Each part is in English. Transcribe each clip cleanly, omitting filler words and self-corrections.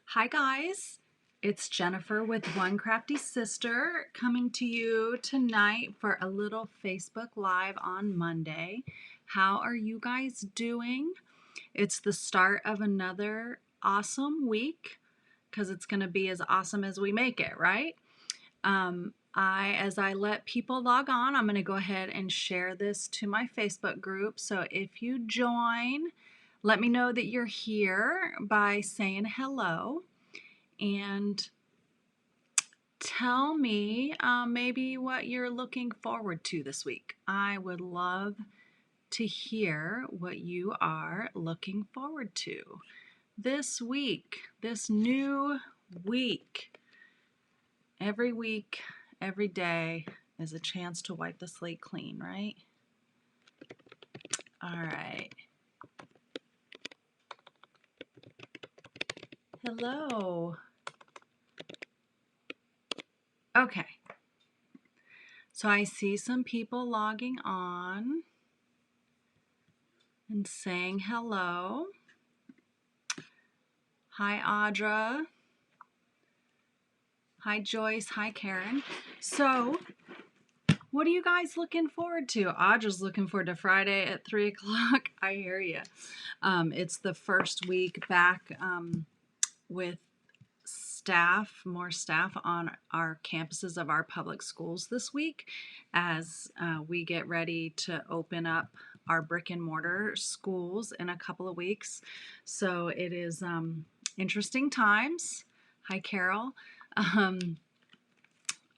Hi guys, it's Jennifer with One Crafty Sister coming to you tonight for a little Facebook Live on Monday. How are you guys doing? It's the start of another awesome week because it's going to be as awesome as we make it, right? As I let people log on, I'm going to go ahead and share this to my Facebook group. So if you join, let me know that you're here by saying hello and tell me maybe what you're looking forward to this week. I would love to hear what you are looking forward to this week, this new week. Every week, every day is a chance to wipe the slate clean, right? All right. Hello. Okay. So I see some people logging on and saying hello. Hi, Audra. Hi, Joyce. Hi, Karen. So, what are you guys looking forward to? Audra's looking forward to Friday at 3 o'clock. I hear you. It's the first week back with more staff on our campuses of our public schools this week as we get ready to open up our brick and mortar schools in a couple of weeks. So it is interesting times. Hi, Carol.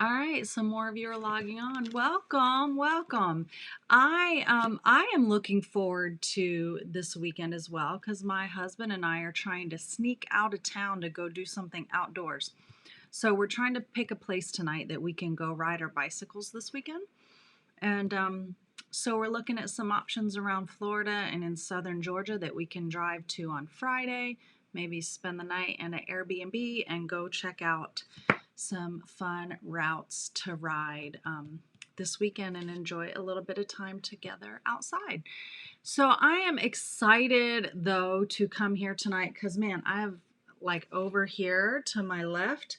All right, some more of you are logging on. Welcome, welcome. I am looking forward to this weekend as well because my husband and I are trying to sneak out of town to go do something outdoors. So we're trying to pick a place tonight that we can go ride our bicycles this weekend. And so we're looking at some options around Florida and in southern Georgia that we can drive to on Friday, maybe spend the night in an Airbnb and go check out some fun routes to ride this weekend and enjoy a little bit of time together outside. So I am excited though to come here tonight because man, I have like over here to my left,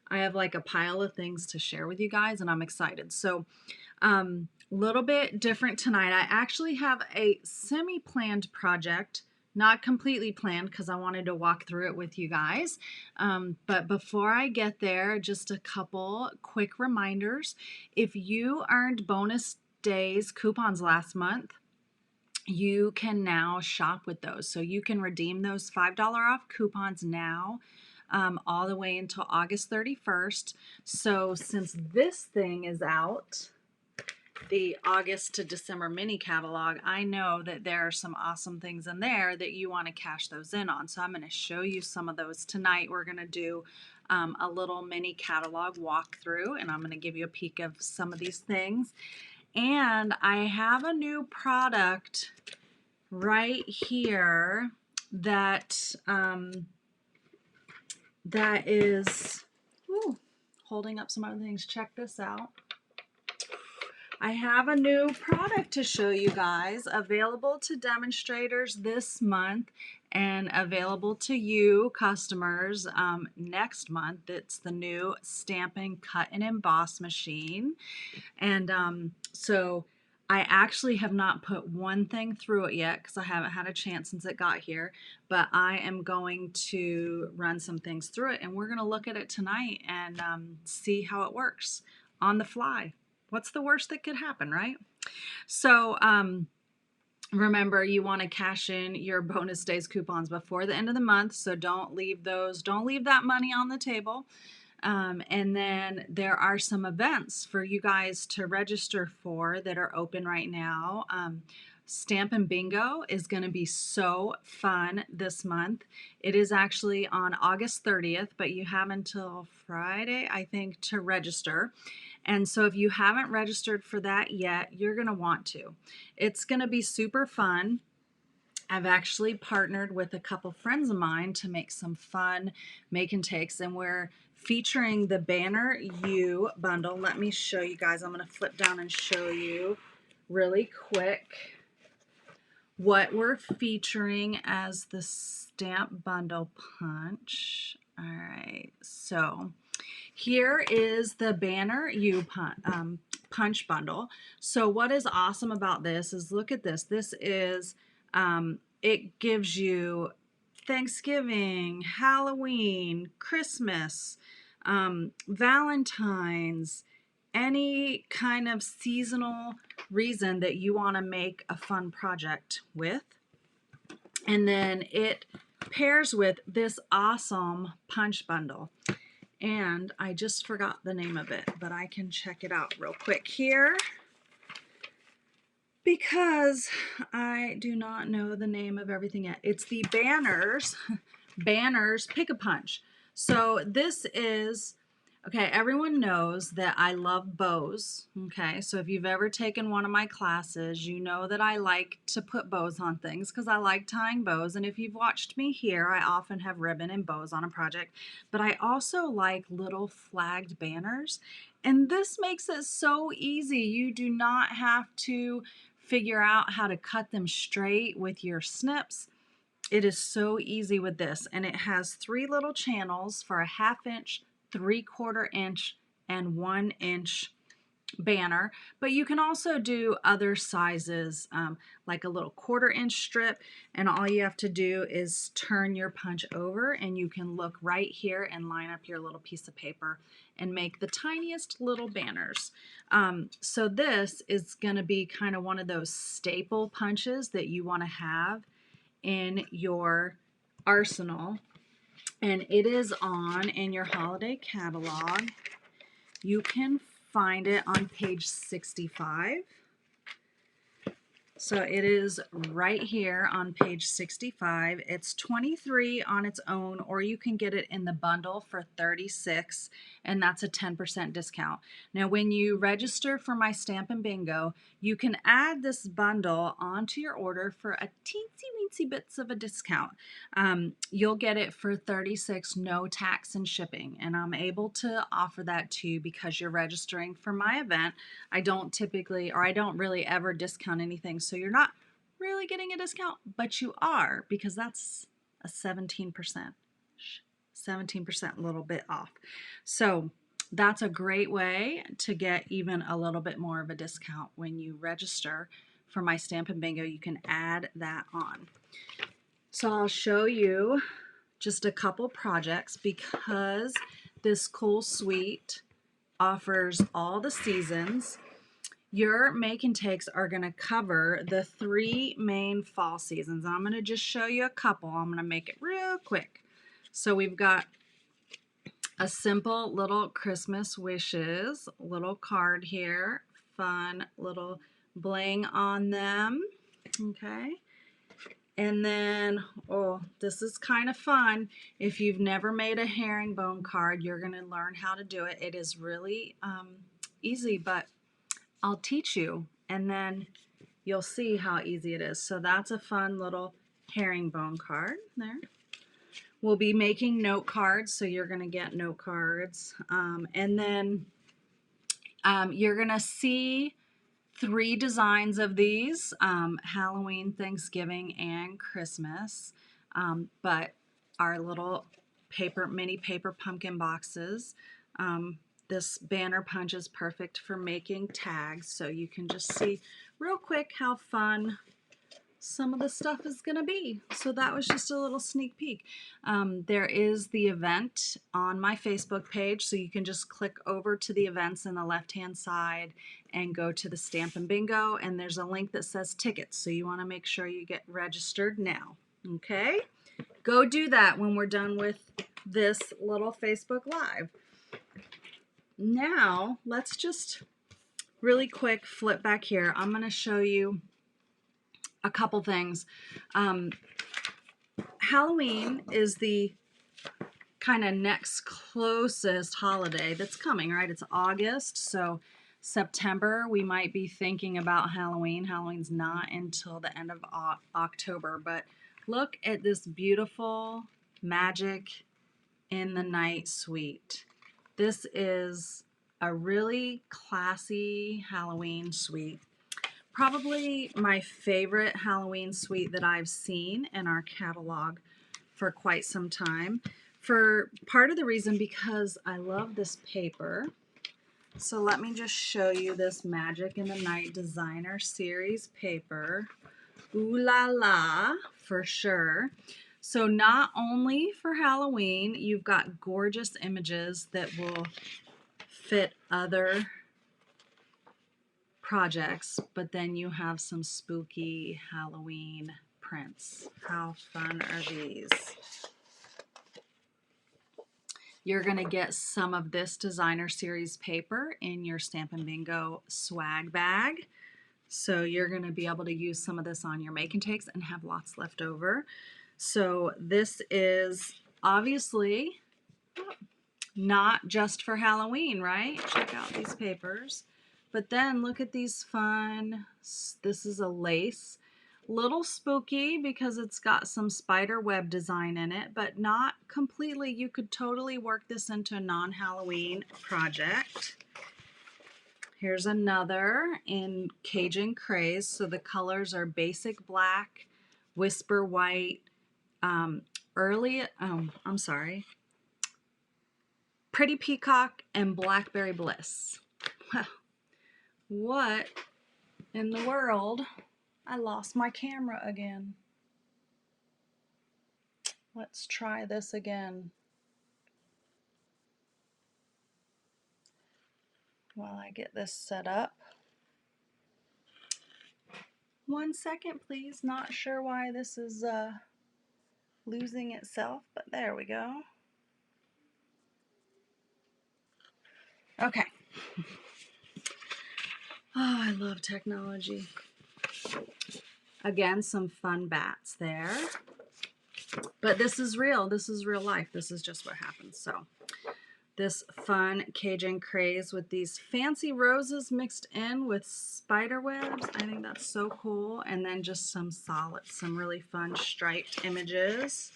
I have like a pile of things to share with you guys and I'm excited. So little bit different tonight. I actually have a semi-planned project, not completely planned because I wanted to walk through it with you guys. But before I get there, just a couple quick reminders. If you earned bonus days coupons last month, you can now shop with those. So you can redeem those $5 off coupons now. All the way until August 31st. So since this thing is out, the August to December mini catalog, I know that there are some awesome things in there that you want to cash those in on. So I'm going to show you some of those tonight. We're going to do a little mini catalog walkthrough, and I'm going to give you a peek of some of these things. And I have a new product right here that that is holding up some other things. Check this out. I have a new product to show you guys, available to demonstrators this month and available to you customers next month. It's the new Stampin' Cut and Emboss Machine. And so I actually have not put one thing through it yet because I haven't had a chance since it got here, but I am going to run some things through it and we're going to look at it tonight and see how it works on the fly. What's the worst that could happen, right? So remember, you want to cash in your bonus days coupons before the end of the month, so don't leave that money on the table. And then there are some events for you guys to register for that are open right now. Stampin' Bingo is going to be so fun this month. It is actually on August 30th, but you have until Friday, I think, to register. And so if you haven't registered for that yet, you're going to want to. It's going to be super fun. I've actually partnered with a couple friends of mine to make some fun make and takes, and we're featuring the Banner U bundle. Let me show you guys. I'm going to flip down and show you really quick what we're featuring as the stamp bundle punch. All right, so here is the Banner U punch bundle. So what is awesome about this is, look at this. This is, it gives you Thanksgiving, Halloween, Christmas, Valentine's, any kind of seasonal reason that you want to make a fun project with. And then it pairs with this awesome punch bundle. And I just forgot the name of it, but I can check it out real quick here because I do not know the name of everything yet. It's the Banners Pick-a-Punch. So this is, okay, everyone knows that I love bows, okay? So if you've ever taken one of my classes, you know that I like to put bows on things because I like tying bows. And if you've watched me here, I often have ribbon and bows on a project. But I also like little flagged banners. And this makes it so easy. You do not have to figure out how to cut them straight with your snips. It is so easy with this. And it has 3 little channels for a 1/2 inch, 3/4 inch, and 1 inch banner, but you can also do other sizes, like a little 1/4 inch strip, and all you have to do is turn your punch over and you can look right here and line up your little piece of paper and make the tiniest little banners. So this is going to be kind of one of those staple punches that you want to have in your arsenal, and it is in your holiday catalog. You can find it on page 65. So it is right here on page 65. It's $23 on its own, or you can get it in the bundle for $36, and that's a 10% discount. Now, when you register for my Stampin' Bingo, you can add this bundle onto your order for a teensy-weensy bits of a discount. You'll get it for $36, no tax and shipping, and I'm able to offer that to you because you're registering for my event. I don't typically, or I don't really ever discount anything, so you're not really getting a discount, but you are, because that's a 17%, 17% a little bit off. So that's a great way to get even a little bit more of a discount when you register for my Stampin' Bingo. You can add that on. So I'll show you just a couple projects because this cool suite offers all the seasons. Your make and takes are going to cover the 3 main fall seasons. I'm going to just show you a couple. I'm going to make it real quick. So we've got a simple little Christmas wishes little card here. Fun little bling on them. Okay. And then, oh, this is kind of fun. If you've never made a herringbone card, you're going to learn how to do it. It is really easy, but I'll teach you, and then you'll see how easy it is. So that's a fun little herringbone card there. We'll be making note cards, so you're going to get note cards. And then you're going to see 3 designs of these, Halloween, Thanksgiving, and Christmas. But our little mini paper pumpkin boxes. This banner punch is perfect for making tags, so you can just see real quick how fun some of the stuff is going to be. So that was just a little sneak peek. There is the event on my Facebook page, so you can just click over to the events in the left-hand side and go to the Stampin' Bingo, and there's a link that says tickets, so you want to make sure you get registered now. Okay? Go do that when we're done with this little Facebook Live. Now, let's just really quick flip back here. I'm going to show you a couple things. Halloween is the kind of next closest holiday that's coming, right? It's August, so September we might be thinking about Halloween. Halloween's not until the end of October, but look at this beautiful Magic in the Night suite. This is a really classy Halloween suite. Probably my favorite Halloween suite that I've seen in our catalog for quite some time. for part of the reason because I love this paper. So let me just show you this Magic in the Night Designer Series paper. Ooh la la, for sure. So not only for Halloween, you've got gorgeous images that will fit other projects, but then you have some spooky Halloween prints. How fun are these? You're going to get some of this designer series paper in your Stampin' Bingo swag bag. So you're going to be able to use some of this on your make and takes and have lots left over. So this is obviously not just for Halloween, right? Check out these papers. But then look at these fun, this is a lace. Little spooky because it's got some spider web design in it, but not completely. You could totally work this into a non-Halloween project. Here's another in Cajun Craze. So the colors are basic black, whisper white, Pretty Peacock, and Blackberry Bliss. What in the world? I lost my camera again. Let's try this again. While I get this set up. 1 second, please. Not sure why this is losing itself, but there we go. Okay. Oh, I love technology. Again, some fun bats there. But this is real. This is real life. This is just what happens. So this fun Cajun Craze with these fancy roses mixed in with spider webs. I think that's so cool. And then just some really fun striped images.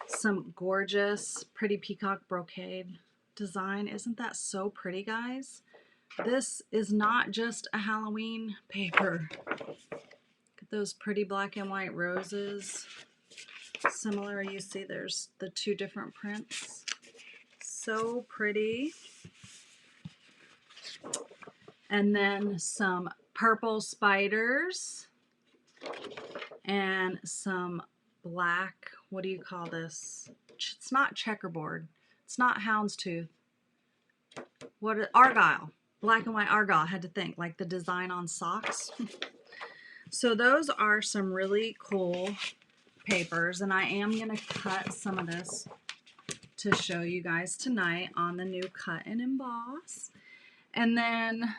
Some gorgeous Pretty Peacock brocade design. Isn't that so pretty, guys? This is not just a Halloween paper. Look at those pretty black and white roses. Similar, you see there's the two different prints. So pretty. And then some purple spiders and some black, what do you call this? It's not checkerboard. It's not houndstooth. Argyle. Black and white argyle. I had to think, like the design on socks. So those are some really cool papers, and I am going to cut some of this to show you guys tonight on the new cut and emboss. And then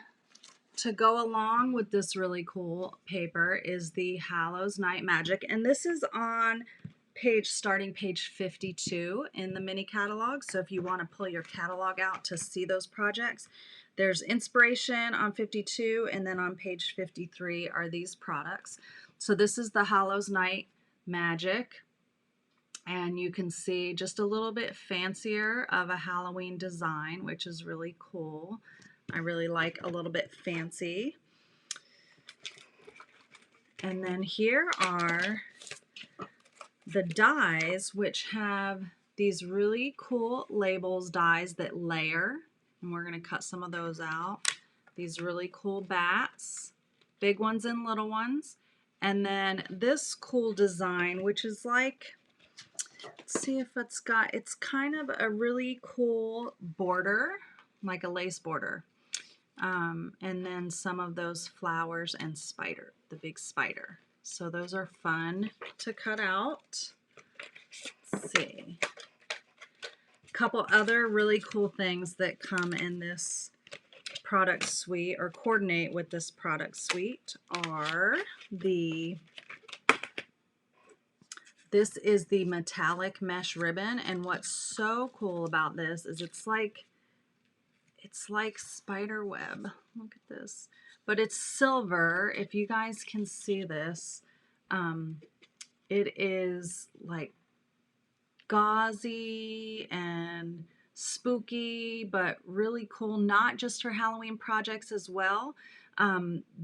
to go along with this really cool paper is the Hallows Night Magic, and this is on starting page 52 in the mini catalog. So if you want to pull your catalog out to see those projects, there's inspiration on 52, and then on page 53 are these products. So this is the Hallows Night Magic, and you can see just a little bit fancier of a Halloween design, which is really cool. I really like a little bit fancy. And then here are the dies, which have these really cool labels dies that layer, and we're going to cut some of those out. These really cool bats, big ones and little ones. And then this cool design, which is like, let's see if it's kind of a really cool border, like a lace border. And then some of those flowers and the big spider. So those are fun to cut out. Let's see. A couple other really cool things that come in this product suite or coordinate with this product suite are this is the metallic mesh ribbon, and what's so cool about this is it's like spider web. Look at this. But it's silver. If you guys can see this, it is like gauzy and spooky, but really cool, not just for Halloween projects as well.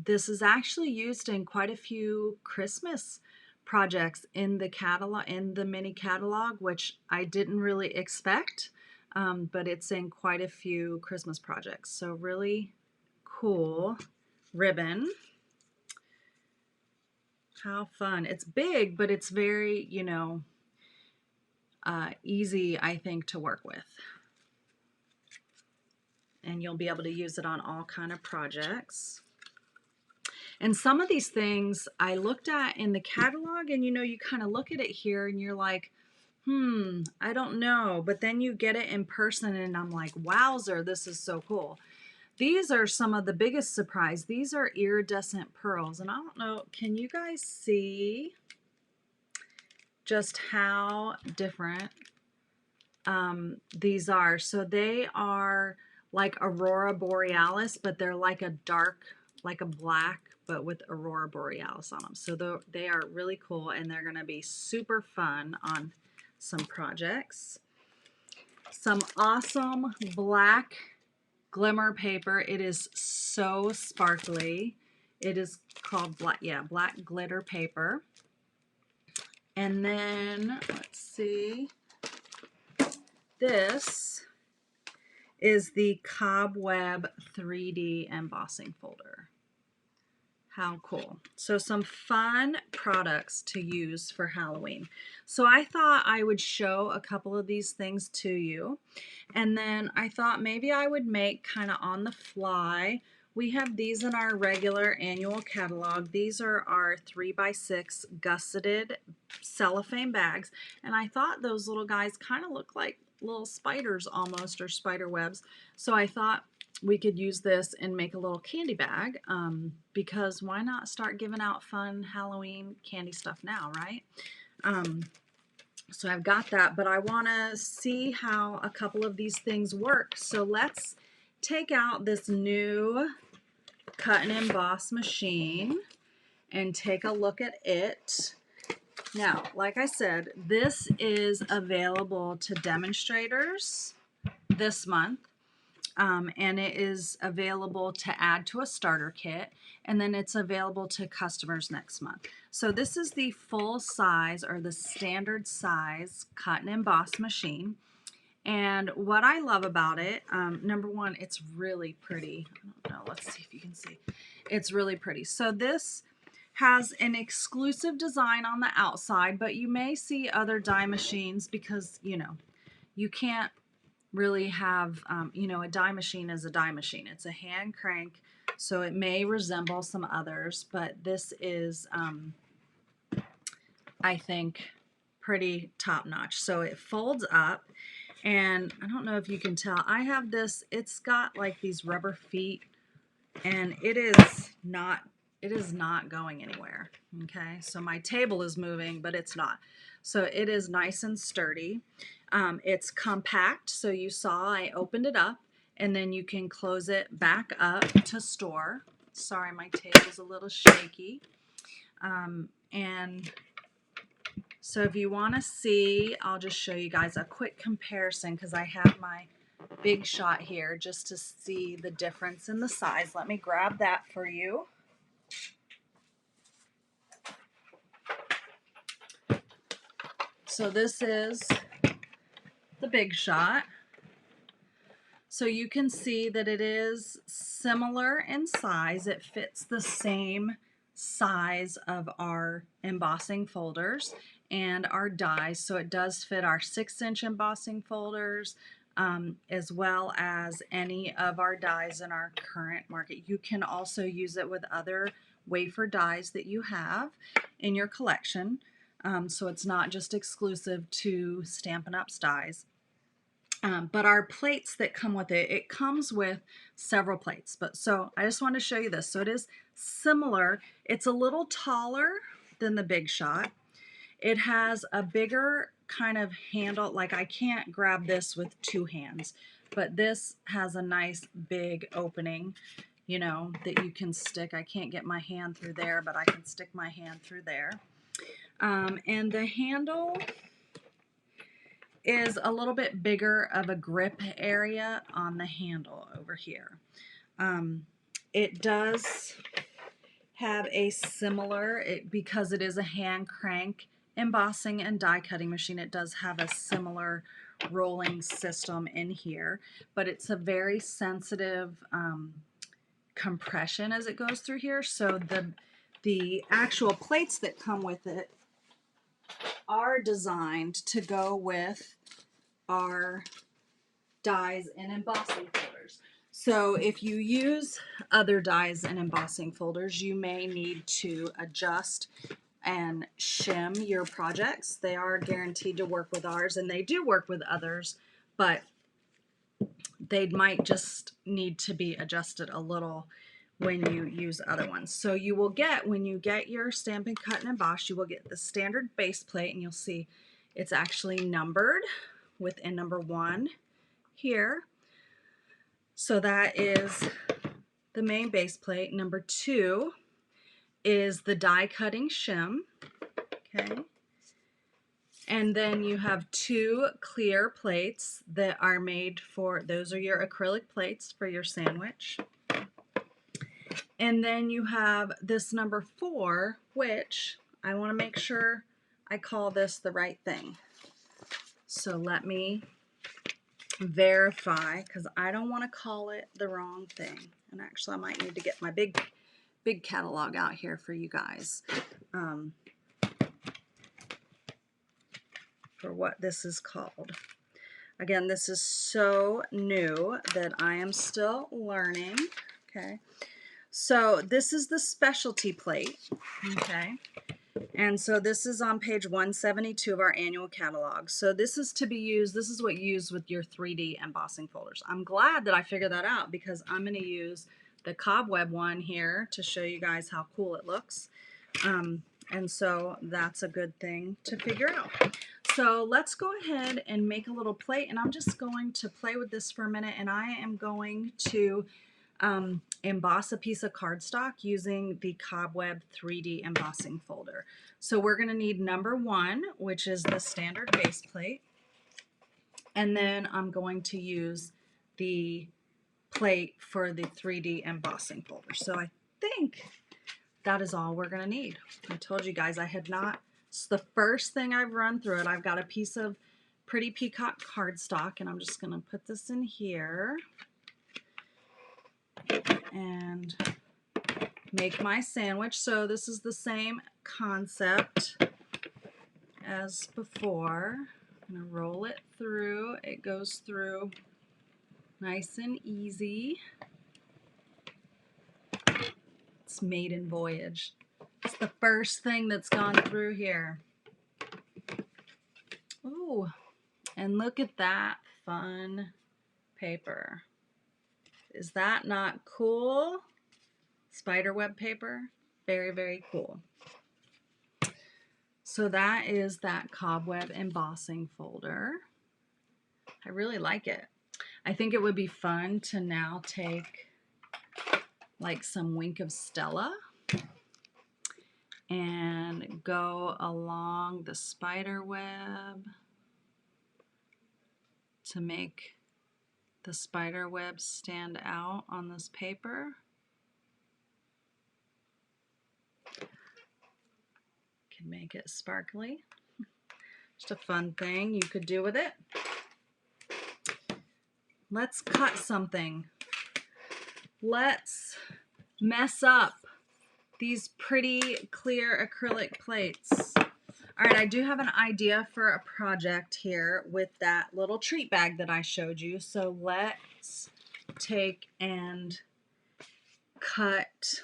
This is actually used in quite a few Christmas projects in the catalog, in the mini catalog, which I didn't really expect, but it's in quite a few Christmas projects. So really cool ribbon. How fun. It's big, but it's very, you know, easy, I think, to work with. And you'll be able to use it on all kind of projects. And some of these things I looked at in the catalog, and you know, you kind of look at it here and you're like, I don't know. But then you get it in person and I'm like, wowzer, this is so cool. These are some of the biggest surprise. These are iridescent pearls. And I don't know, can you guys see just how different these are? So they are like Aurora Borealis, but they're like a dark, like a black, but with Aurora Borealis on them. So they are really cool, and they're going to be super fun on some projects. Some awesome black glimmer paper. It is so sparkly. It is called black glitter paper. And then let's see, this is the Cobweb 3D embossing folder. How cool. So some fun products to use for Halloween. So I thought I would show a couple of these things to you. And then I thought maybe I would make kind of on the fly. We have these in our regular annual catalog. These are our 3x6 gusseted cellophane bags. And I thought those little guys kind of look like little spiders almost, or spider webs. So I thought we could use this and make a little candy bag, because why not start giving out fun Halloween candy stuff now, right? So I've got that, but I want to see how a couple of these things work. So let's take out this new cut and emboss machine and take a look at it. Now, like I said, this is available to demonstrators this month. And it is available to add to a starter kit, and then it's available to customers next month. So this is the full size, or the standard size, cut and emboss machine. And what I love about it, number one, it's really pretty. I don't know, let's see if you can see. It's really pretty. So this has an exclusive design on the outside, but you may see other die machines because, you know, you can't really have, you know, a die machine is a die machine. It's a hand crank, so it may resemble some others, but this is, I think, pretty top notch. So it folds up, and I don't know if you can tell, I have this, it's got like these rubber feet, and it is not going anywhere. Okay, so my table is moving, but it's not. So it is nice and sturdy. It's compact, so you saw I opened it up, and then you can close it back up to store. Sorry, my table's a little shaky. And so if you want to see, I'll just show you guys a quick comparison, because I have my big shot here just to see the difference in the size. Let me grab that for you. So this is the big shot. So you can see that it is similar in size. It fits the same size of our embossing folders and our dies. So it does fit our 6-inch embossing folders, as well as any of our dies in our current market. You can also use it with other wafer dies that you have in your collection. So it's not just exclusive to Stampin' Up's dies. But our plates that come with it, it comes with several plates. But so I just want to show you this. So it is similar. It's a little taller than the Big Shot. It has a bigger kind of handle. Like I can't grab this with two hands, but this has a nice big opening, you know, that you can stick. I can't get my hand through there, but I can stick my hand through there. And the handle is a little bit bigger of a grip area on the handle over here. It does have a similar, because it is a hand crank embossing and die cutting machine, it does have a similar rolling system in here, but it's a very sensitive compression as it goes through here. So the actual plates that come with it are designed to go with our dies and embossing folders. So if you use other dies and embossing folders, you may need to adjust and shim your projects. They are guaranteed to work with ours, and they do work with others, but they might just need to be adjusted a little when you use other ones. So you will get, when you get your Stampin' Cut and Emboss, you will get the standard base plate, and you'll see it's actually numbered with N number 1 here. So that is the main base plate. Number 2 is the die cutting shim. Okay. And then you have 2 clear plates that are made for, those are your acrylic plates for your sandwich. And then you have this number 4, which I want to make sure I call this the right thing. So let me verify, because I don't want to call it the wrong thing. And actually I might need to get my big catalog out here for you guys. For what this is called. Again, this is so new that I am still learning. Okay, so this is the specialty plate. Okay, and so this is on page 172 of our annual catalog. So this is to be used, this is what you use with your 3D embossing folders. I'm glad that I figured that out, because I'm going to use the cobweb one here to show you guys how cool it looks. And so that's a good thing to figure out. So let's go ahead and make a little plate, and I'm just going to play with this for a minute, and I am going to emboss a piece of cardstock using the Cobweb 3D embossing folder. So we're going to need number 1, which is the standard base plate, and then I'm going to use the plate for the 3D embossing folder. So I think that is all we're going to need. I told you guys I had not, it's the first thing I've run through it. I've got a piece of Pretty Peacock cardstock, and I'm just going to put this in here and make my sandwich. So this is the same concept as before. I'm going to roll it through. It goes through nice and easy. It's maiden voyage. It's the first thing that's gone through here. Ooh, and look at that fun paper. Is that not cool? Spiderweb paper. Very, very cool. So that is that cobweb embossing folder. I really like it. I think it would be fun to now take like some Wink of Stella and go along the spider web to make the spider web stand out on this paper. Can make it sparkly. Just a fun thing you could do with it. Let's cut something. Let's mess up these pretty clear acrylic plates. All right, I do have an idea for a project here with that little treat bag that I showed you. So let's take and cut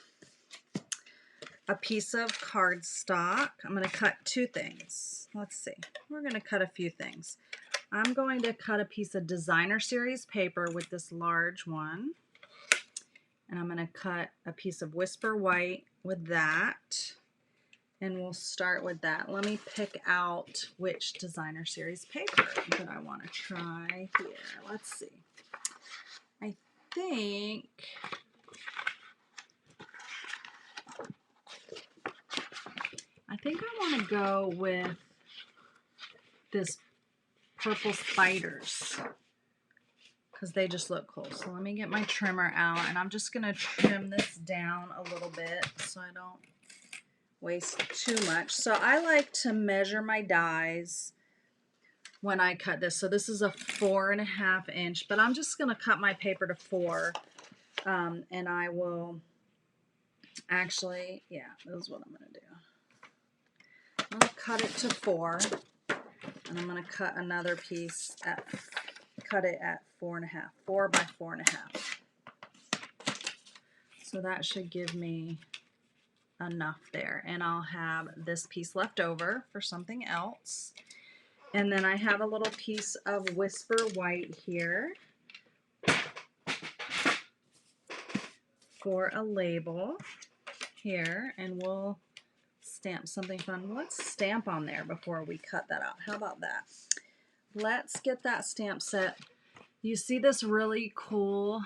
a piece of cardstock. I'm going to cut 2 things. Let's see. We're going to cut a few things. I'm going to cut a piece of designer series paper with this large one. And I'm going to cut a piece of Whisper White with that. And we'll start with that. Let me pick out which designer series paper that I want to try here. Let's see. I think I want to go with this Purple Spiders because they just look cool. So let me get my trimmer out, and I'm just going to trim this down a little bit so I don't waste too much. So I like to measure my dies when I cut this. So this is a 4.5 inch, but I'm just going to cut my paper to 4, and I will actually, yeah, this is what I'm going to do. I'm going to cut it to 4, and I'm going to cut another piece at, cut it at 4.5, 4 by 4.5. So that should give me enough there, and I'll have this piece left over for something else. And then I have a little piece of Whisper White here for a label here, and we'll stamp something fun. Let's stamp on there before we cut that out. How about that? Let's get that stamp set. You see this really cool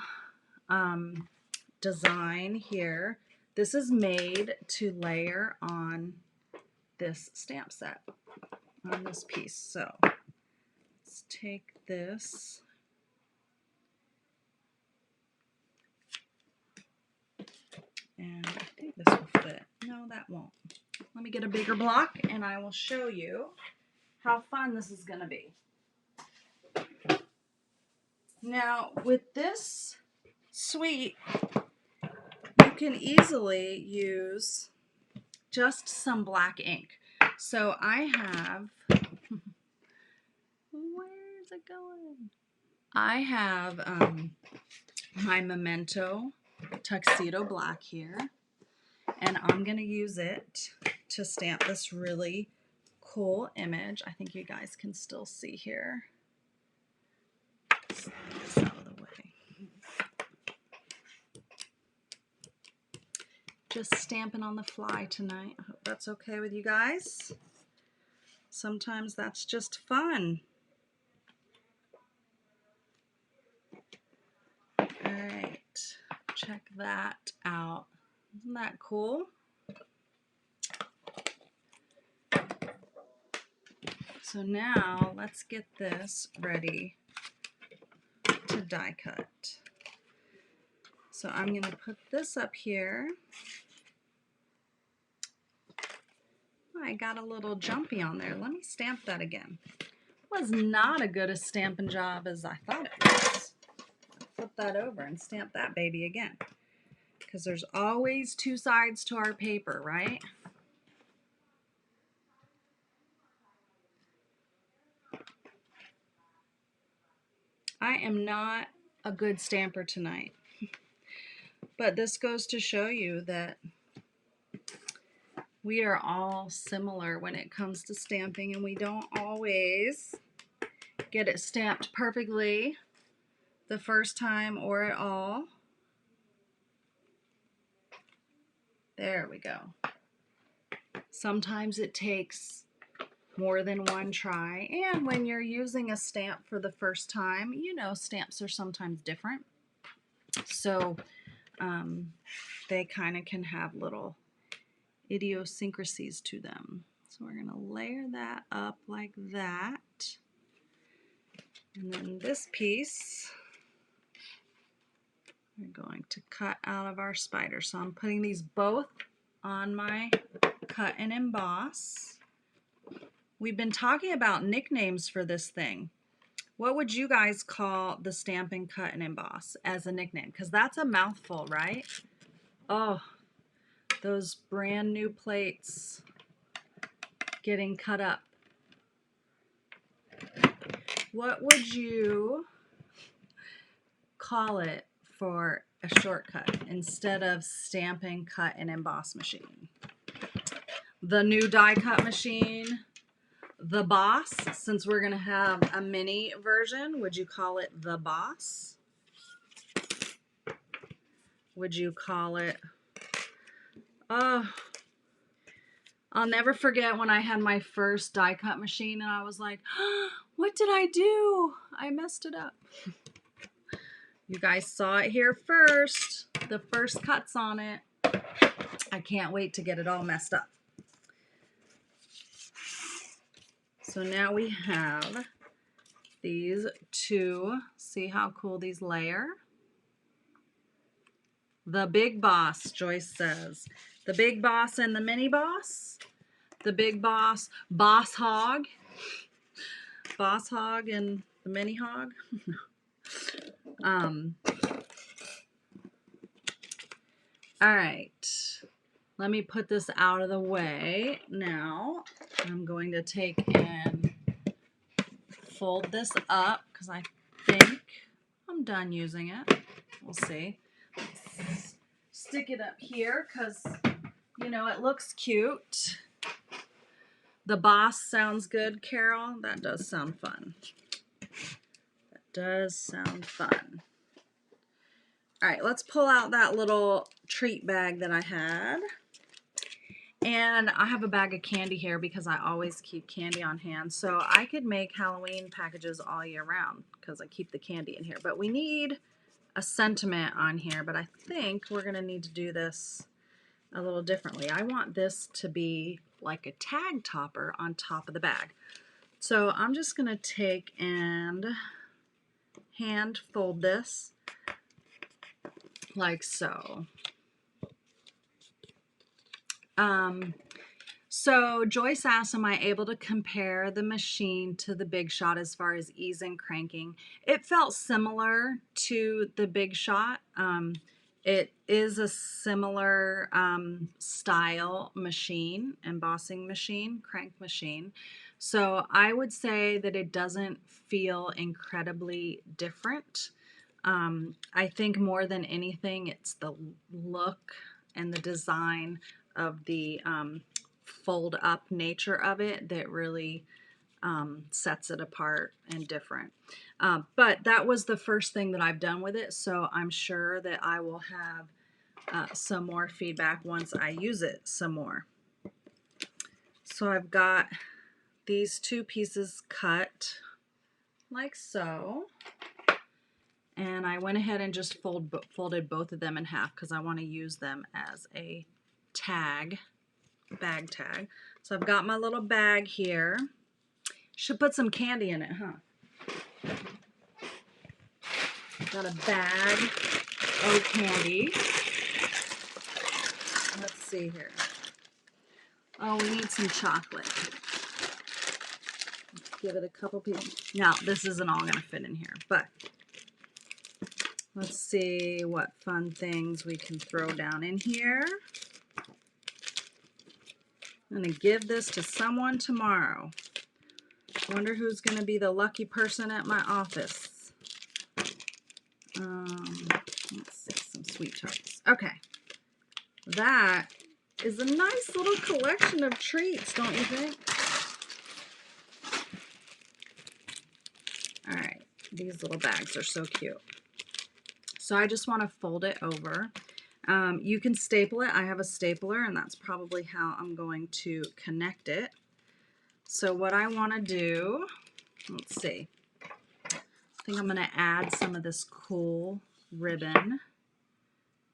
design here. This is made to layer on this stamp set, on this piece. So let's take this and I think this will fit. No, that won't. Let me get a bigger block and I will show you how fun this is going to be. Now with this suite, you can easily use just some black ink. So I have, where's it going? I have my Memento Tuxedo Black here, and I'm going to use it to stamp this really cool image. I think you guys can still see here. Let's get this out of the way. Just stamping on the fly tonight. I hope that's okay with you guys. Sometimes that's just fun. All right, check that out. Isn't that cool? So now let's get this ready to die cut. So I'm going to put this up here. I got a little jumpy on there. Let me stamp that again. Was not as good a stamping job as I thought it was. Flip that over and stamp that baby again, because there's always two sides to our paper, right? I am not a good stamper tonight, but this goes to show you that we are all similar when it comes to stamping, and we don't always get it stamped perfectly the first time or at all. There we go. Sometimes it takes more than one try, and when you're using a stamp for the first time, you know, stamps are sometimes different. So they kind of can have little idiosyncrasies to them. So we're going to layer that up like that. And then this piece we're going to cut out of our spider. So I'm putting these both on my cut and emboss. We've been talking about nicknames for this thing. What would you guys call the Stampin' Cut and Emboss as a nickname? Because that's a mouthful, right? Oh, those brand new plates getting cut up. What would you call it for a shortcut instead of Stampin' Cut and Emboss Machine? The new die cut machine? The Boss? Since we're going to have a mini version, would you call it the Boss? Would you call it... Oh, I'll never forget when I had my first die cut machine and I was like, oh, what did I do? I messed it up. You guys saw it here first. The first cuts on it. I can't wait to get it all messed up. So now we have these two. See how cool these layer? The Big Boss, Joyce says. The Big Boss and the Mini Boss. The Big Boss, Boss Hog. Boss Hog and the Mini Hog. All right. Let me put this out of the way now. I'm going to take and fold this up because I think I'm done using it. We'll see. Stick it up here because, you know, it looks cute. The Boss sounds good, Carol. That does sound fun. That does sound fun. All right, let's pull out that little treat bag that I had. And I have a bag of candy here because I always keep candy on hand. So I could make Halloween packages all year round because I keep the candy in here. But we need a sentiment on here. But I think we're going to need to do this a little differently. I want this to be like a tag topper on top of the bag. So I'm just going to take and hand fold this like so. So Joyce asked, am I able to compare the machine to the Big Shot as far as ease and cranking? It felt similar to the Big Shot. It is a similar style machine, embossing machine, crank machine. So I would say that it doesn't feel incredibly different. I think more than anything, it's the look and the design of the fold up nature of it that really sets it apart and different. But that was the first thing that I've done with it, so I'm sure that I will have some more feedback once I use it some more. So I've got these two pieces cut like so. And I went ahead and just folded both of them in half because I want to use them as a tag, bag tag. So I've got my little bag here. Should put some candy in it, huh? Got a bag of candy. Let's see here. Oh, we need some chocolate. Let's give it a couple pieces. Now, this isn't all going to fit in here, but let's see what fun things we can throw down in here. I'm going to give this to someone tomorrow. Wonder who's going to be the lucky person at my office. Let's see, some sweet tarts. Okay. That is a nice little collection of treats, don't you think? All right. These little bags are so cute. So I just want to fold it over. You can staple it. I have a stapler, and that's probably how I'm going to connect it. So what I want to do, let's see. I think I'm going to add some of this cool ribbon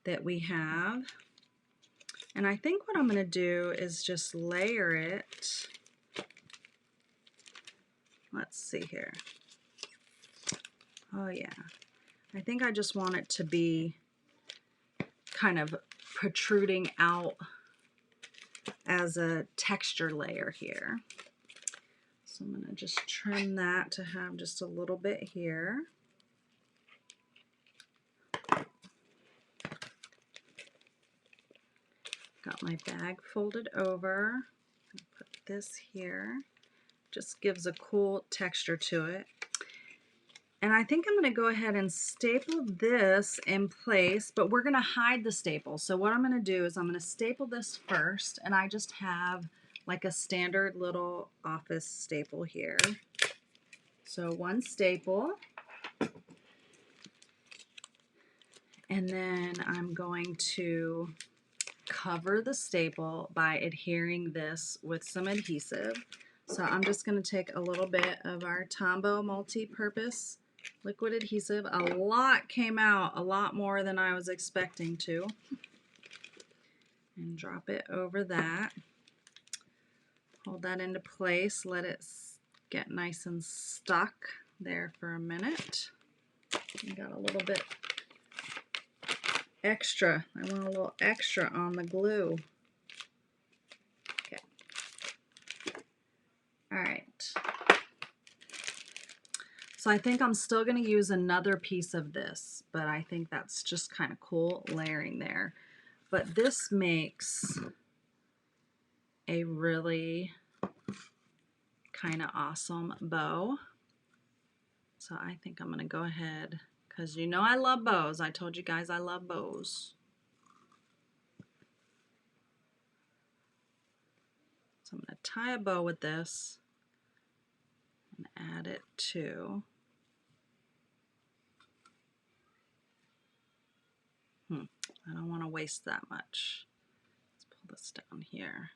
that we have. And I think what I'm going to do is just layer it. Let's see here. Oh yeah. I think I just want it to be kind of protruding out as a texture layer here. So I'm going to just trim that to have just a little bit here. Got my bag folded over. Put this here. Just gives a cool texture to it. And I think I'm going to go ahead and staple this in place, but we're going to hide the staple. So what I'm going to do is I'm going to staple this first, and I just have like a standard little office staple here. So one staple. And then I'm going to cover the staple by adhering this with some adhesive. So I'm just going to take a little bit of our Tombow multi-purpose liquid adhesive. A lot came out, a lot more than I was expecting to. And drop it over that. Hold that into place, let it get nice and stuck there for a minute. I got a little bit extra. I want a little extra on the glue. Okay. All right. So I think I'm still going to use another piece of this, but I think that's just kind of cool layering there. But this makes a really kind of awesome bow. So I think I'm going to go ahead, because you know I love bows. I told you guys I love bows. So I'm going to tie a bow with this and add it to. I don't want to waste that much. Let's pull this down here.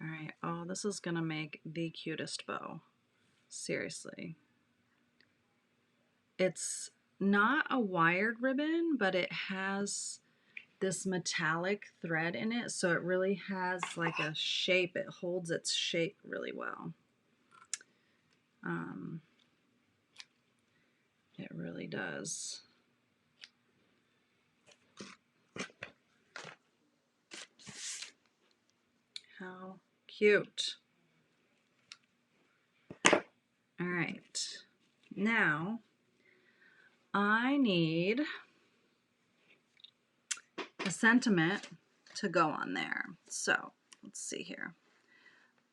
All right, oh, this is gonna make the cutest bow. Seriously. It's not a wired ribbon, but it has this metallic thread in it, so it really has like a shape. It holds its shape really well. It really does. How cute. All right, now I need a sentiment to go on there. So let's see here.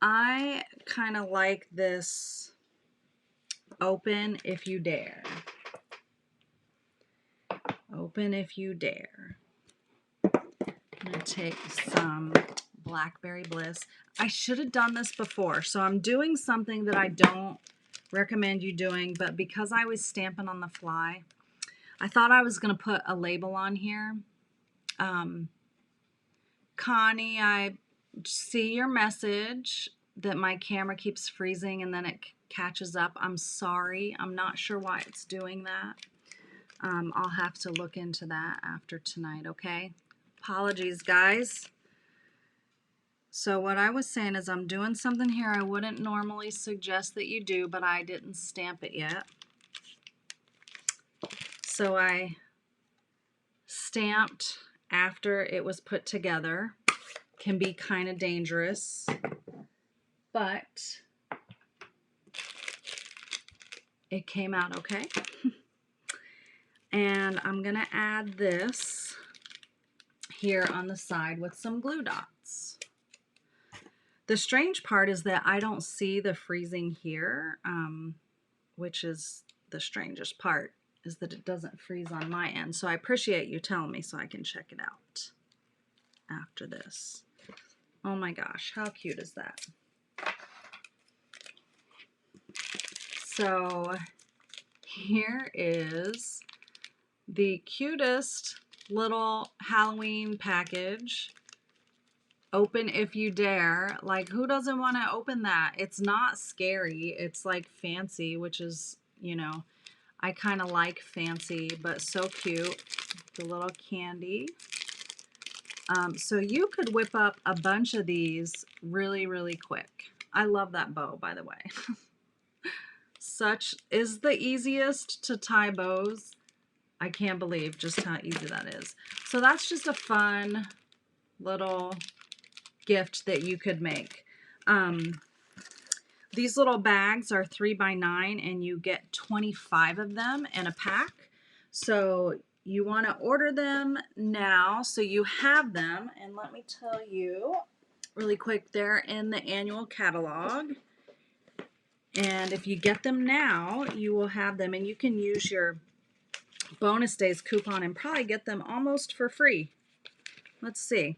I kind of like this open if you dare. Open if you dare. I'm going to take some Blackberry Bliss. I should have done this before, so I'm doing something that I don't recommend you doing, but because I was stamping on the fly, I thought I was going to put a label on here. Connie, I see your message that my camera keeps freezing and then it catches up. I'm sorry. I'm not sure why it's doing that. I'll have to look into that after tonight, okay? Apologies, guys. So what I was saying is I'm doing something here I wouldn't normally suggest that you do, but I didn't stamp it yet. So I stamped after it was put together. Can be kind of dangerous, but it came out okay. And I'm gonna add this here on the side with some glue dots. The strange part is that I don't see the freezing here, which is the strangest part, is that it doesn't freeze on my end. So I appreciate you telling me so I can check it out after this. Oh my gosh, how cute is that? So here is the cutest little Halloween package. Open if you dare. Like, who doesn't want to open that? It's not scary. It's like fancy, which is, you know, I kind of like fancy, but so cute. The little candy. So you could whip up a bunch of these really, really quick. I love that bow, by the way. Such is the easiest to tie bows. I can't believe just how easy that is. So that's just a fun little gift that you could make. These little bags are 3x9 and you get 25 of them in a pack. So you want to order them now so you have them. And let me tell you really quick, they're in the annual catalog. And if you get them now, you will have them, and you can use your bonus days coupon and probably get them almost for free. Let's see.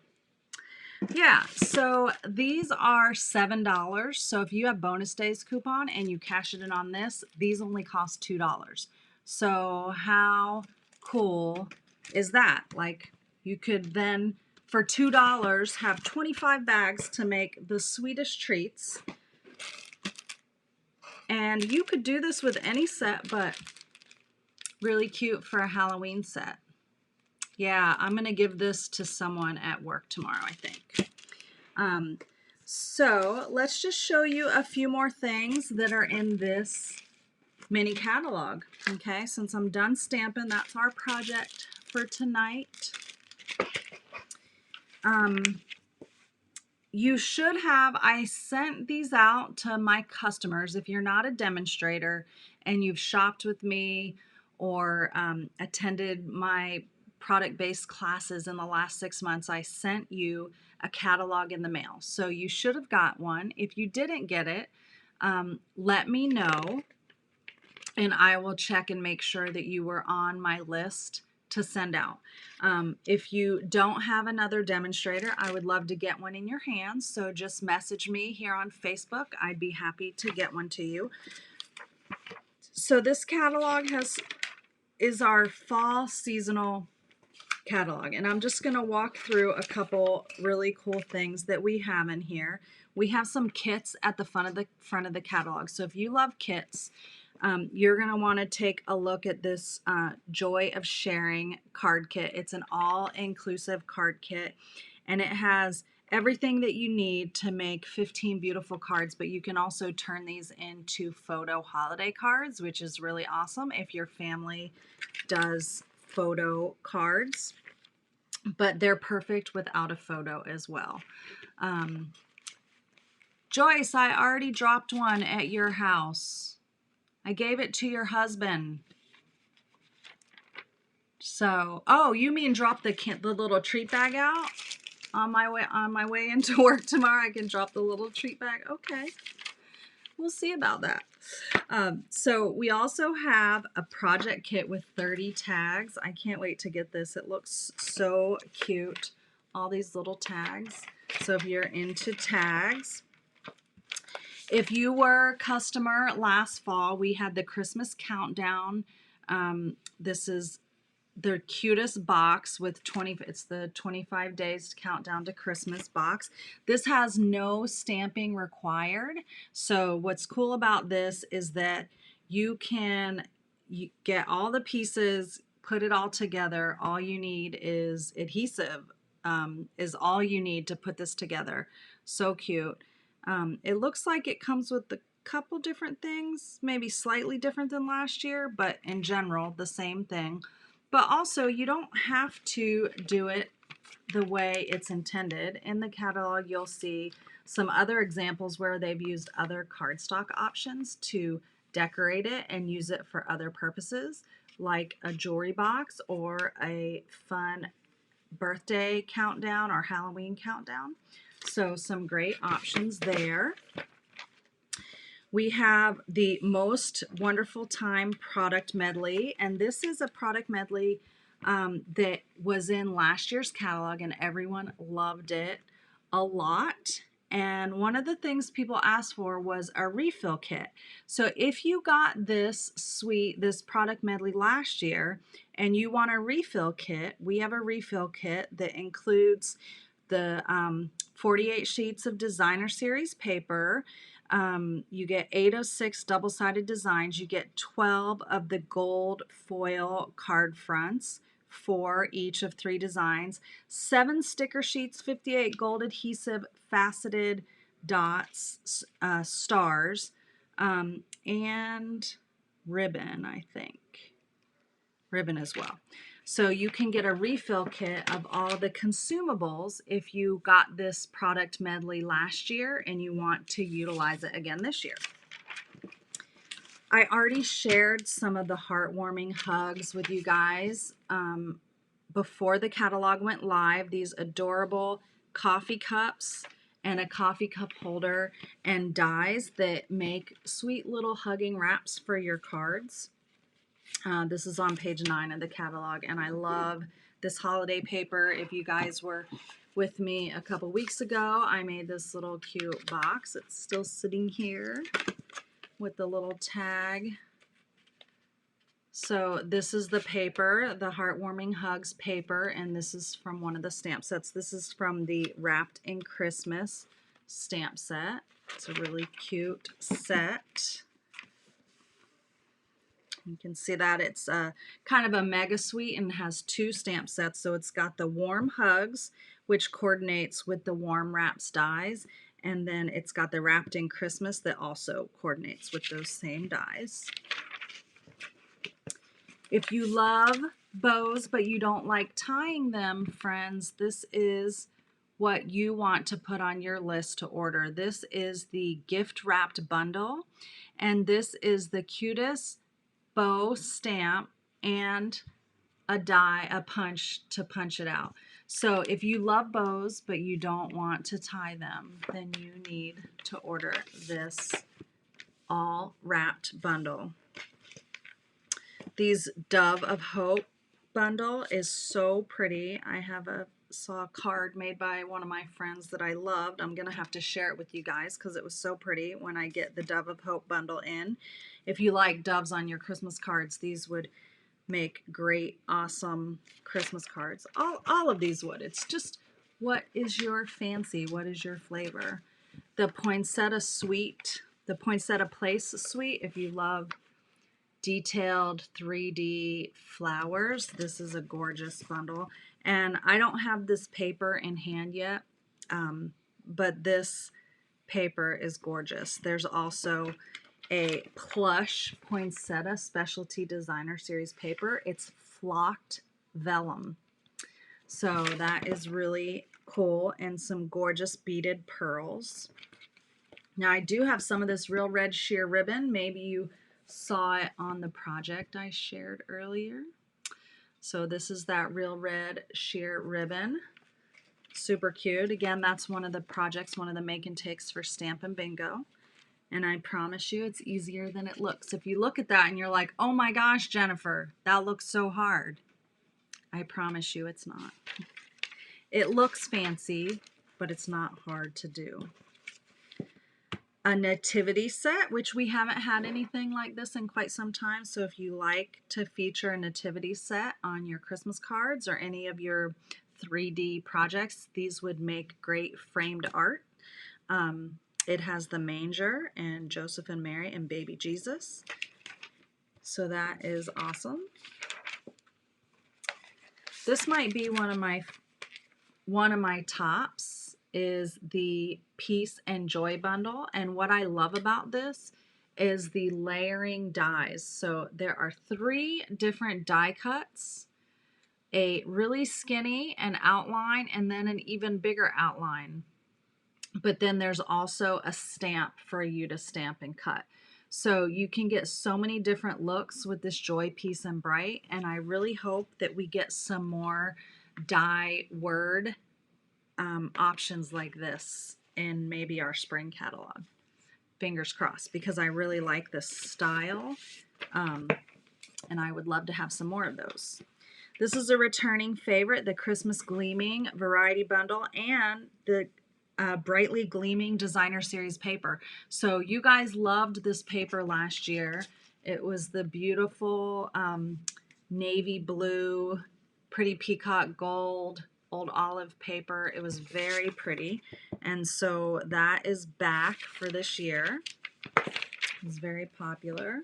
Yeah, so these are $7. So if you have bonus days coupon and you cash it in on this, these only cost $2. So how cool is that? Like, you could then for $2 have 25 bags to make the sweetest treats. And you could do this with any set, but really cute for a Halloween set. Yeah, I'm going to give this to someone at work tomorrow, I think. So let's just show you a few more things that are in this mini catalog. Okay, since I'm done stamping, that's our project for tonight. You should have, I sent these out to my customers. If you're not a demonstrator and you've shopped with me or attended my product-based classes in the last 6 months, I sent you a catalog in the mail. So you should have got one. If you didn't get it, let me know and I will check and make sure that you were on my list to send out. If you don't have another demonstrator, I would love to get one in your hands. So just message me here on Facebook. I'd be happy to get one to you. So this catalog is our fall seasonal catalog, and I'm just going to walk through a couple really cool things that we have in here. We have some kits at the front of the catalog. So if you love kits, you're going to want to take a look at this Joy of Sharing card kit. It's an all-inclusive card kit, and it has everything that you need to make 15 beautiful cards, but you can also turn these into photo holiday cards, which is really awesome if your family does photo cards, but they're perfect without a photo as well. Joyce, I already dropped one at your house. I gave it to your husband. So, oh, you mean drop the little treat bag out on my way into work tomorrow? I can drop the little treat bag. Okay, we'll see about that. So we also have a project kit with 30 tags. I can't wait to get this. It looks so cute. All these little tags. So if you're into tags. If you were a customer last fall, we had the Christmas countdown. This is the cutest box with it's the 25 days countdown to Christmas box. This has no stamping required. So what's cool about this is that you get all the pieces, put it all together. All you need is adhesive, is all you need to put this together. So cute. It looks like it comes with a couple different things, maybe slightly different than last year, but in general, the same thing. But also, you don't have to do it the way it's intended. In the catalog, you'll see some other examples where they've used other cardstock options to decorate it and use it for other purposes, like a jewelry box or a fun birthday countdown or Halloween countdown. So some great options there. We have the Most Wonderful Time product medley, and this is a product medley that was in last year's catalog, and everyone loved it a lot. And one of the things people asked for was a refill kit. So if you got this product medley last year and you want a refill kit, we have a refill kit that includes the 48 sheets of designer series paper. You get 8 of 6 double-sided designs. You get 12 of the gold foil card fronts, 4 each of 3 designs, 7 sticker sheets, 58 gold adhesive faceted dots, stars, and ribbon, I think. Ribbon as well. So you can get a refill kit of all the consumables if you got this product medley last year and you want to utilize it again this year. I already shared some of the Heartwarming Hugs with you guys before the catalog went live. These adorable coffee cups and a coffee cup holder and dies that make sweet little hugging wraps for your cards. This is on page 9 of the catalog, and I love this holiday paper. If you guys were with me a couple weeks ago, I made this little cute box. It's still sitting here with the little tag. So this is the paper, the Heartwarming Hugs paper, and this is from one of the stamp sets. This is from the Wrapped in Christmas stamp set. It's a really cute set. You can see that it's kind of a mega sweet and has 2 stamp sets. So it's got the Warm Hugs, which coordinates with the Warm Wraps dies. And then it's got the Wrapped in Christmas that also coordinates with those same dies. If you love bows but you don't like tying them, friends, this is what you want to put on your list to order. This is the gift wrapped bundle, and this is the cutest bow stamp and a die, a punch to punch it out. So if you love bows but you don't want to tie them, then you need to order this all wrapped bundle. These Dove of Hope bundle is so pretty. I saw a card made by one of my friends that I loved. I'm going to have to share it with you guys because it was so pretty when I get the Dove of Hope bundle in. If you like doves on your Christmas cards, these would make great, awesome Christmas cards. All of these would. It's just what is your fancy? What is your flavor? The Poinsettia Place Suite, if you love detailed 3D flowers. This is a gorgeous bundle. And I don't have this paper in hand yet, but this paper is gorgeous. There's also a plush poinsettia specialty designer series paper. It's flocked vellum. So that is really cool, and some gorgeous beaded pearls. Now I do have some of this real red sheer ribbon. Maybe you saw it on the project I shared earlier. So this is that real red sheer ribbon. Super cute. Again, that's one of the projects, one of the make and takes for Stampin' Bingo. And I promise you it's easier than it looks. If you look at that and you're like, oh my gosh, Jennifer, that looks so hard. I promise you it's not. It looks fancy, but it's not hard to do. A nativity set, which we haven't had anything like this in quite some time. So if you like to feature a nativity set on your Christmas cards or any of your 3D projects, these would make great framed art. It has the manger and Joseph and Mary and baby Jesus. So that is awesome. This might be one of my tops, is the Peace and Joy bundle. And what I love about this is the layering dies. So there are 3 different die cuts, a really skinny, an outline, and then an even bigger outline. But then there's also a stamp for you to stamp and cut. So you can get so many different looks with this Joy, Peace, and Bright. And I really hope that we get some more die word options like this in maybe our spring catalog. Fingers crossed, because I really like this style, and I would love to have some more of those. This is a returning favorite, the Christmas Gleaming Variety Bundle and the Brightly Gleaming Designer Series paper. So you guys loved this paper last year. It was the beautiful navy blue, pretty peacock gold, old olive paper. It was very pretty, and so that is back for this year. It's very popular.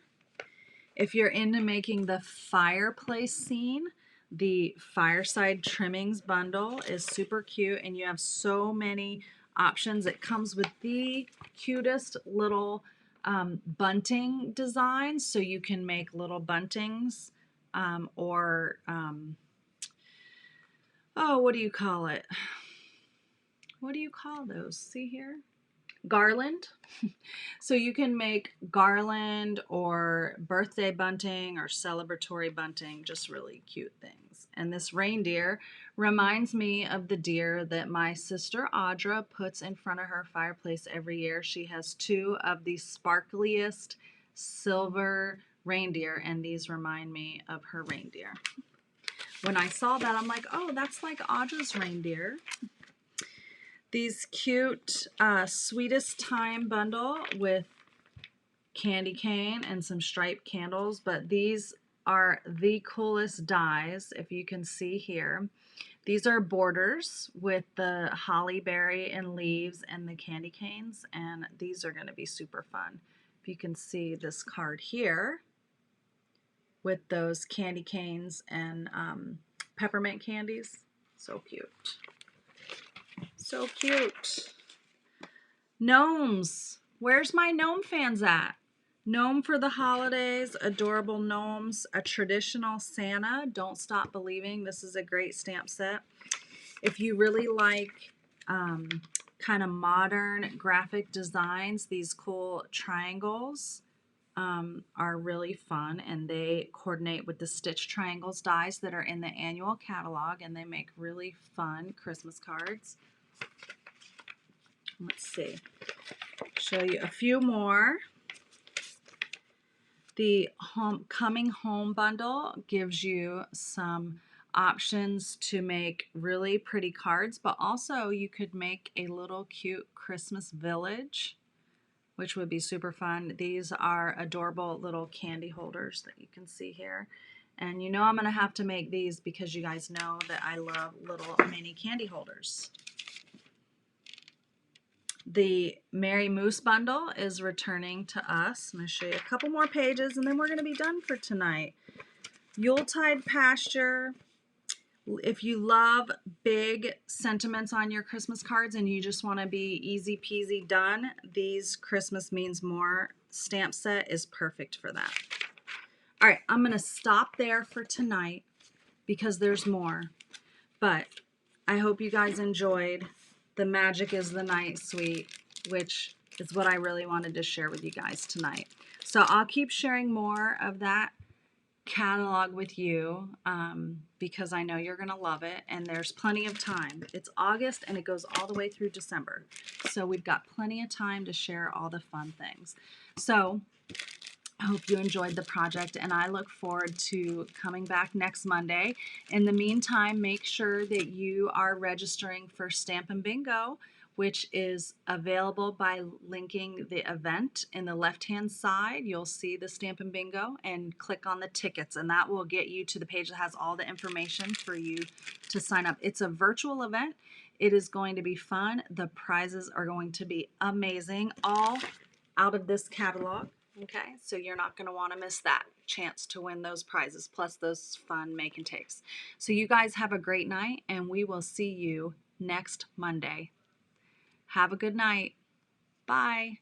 If you're into making the fireplace scene, the Fireside Trimmings bundle is super cute, and you have so many options. It comes with the cutest little bunting designs, so you can make little buntings oh, what do you call it? What do you call those? See here? Garland. So you can make garland or birthday bunting or celebratory bunting, just really cute things. And this reindeer reminds me of the deer that my sister Audra puts in front of her fireplace every year. She has 2 of the sparkliest silver reindeer, and these remind me of her reindeer. When I saw that, I'm like, oh, that's like Audra's reindeer. These cute Sweetest Time bundle with candy cane and some striped candles, but these are the coolest dies, if you can see here. These are borders with the holly berry and leaves and the candy canes, and these are going to be super fun. If you can see this card here, with those candy canes and peppermint candies. So cute. So cute. Gnomes. Where's my gnome fans at? Gnome for the holidays, adorable gnomes, a traditional Santa, Don't Stop Believing. This is a great stamp set. If you really like kind of modern graphic designs, these cool triangles are really fun, and they coordinate with the Stitch Triangles dies that are in the annual catalog, and they make really fun Christmas cards. Let's see. Show you a few more. The Coming Home bundle gives you some options to make really pretty cards, but also you could make a little cute Christmas village, which would be super fun. These are adorable little candy holders that you can see here. And you know I'm going to have to make these because you guys know that I love little mini candy holders. The Merry Moose bundle is returning to us. I'm going to show you a couple more pages and then we're going to be done for tonight. Yuletide Pasture. If you love big sentiments on your Christmas cards and you just want to be easy peasy done, these Christmas Means More stamp set is perfect for that. All right, I'm going to stop there for tonight because there's more. But I hope you guys enjoyed The Magic is the Night Suite, which is what I really wanted to share with you guys tonight. So I'll keep sharing more of that catalog with you because I know you're going to love it, and there's plenty of time. It's August and it goes all the way through December. So we've got plenty of time to share all the fun things. So I hope you enjoyed the project, and I look forward to coming back next Monday. In the meantime, make sure that you are registering for Stampin' Bingo, which is available by linking the event in the left-hand side. You'll see the Stampin' Bingo and click on the tickets, and that will get you to the page that has all the information for you to sign up. It's a virtual event. It is going to be fun. The prizes are going to be amazing, all out of this catalog. Okay, so you're not going to want to miss that chance to win those prizes, plus those fun make and takes. So you guys have a great night, and we will see you next Monday. Have a good night. Bye.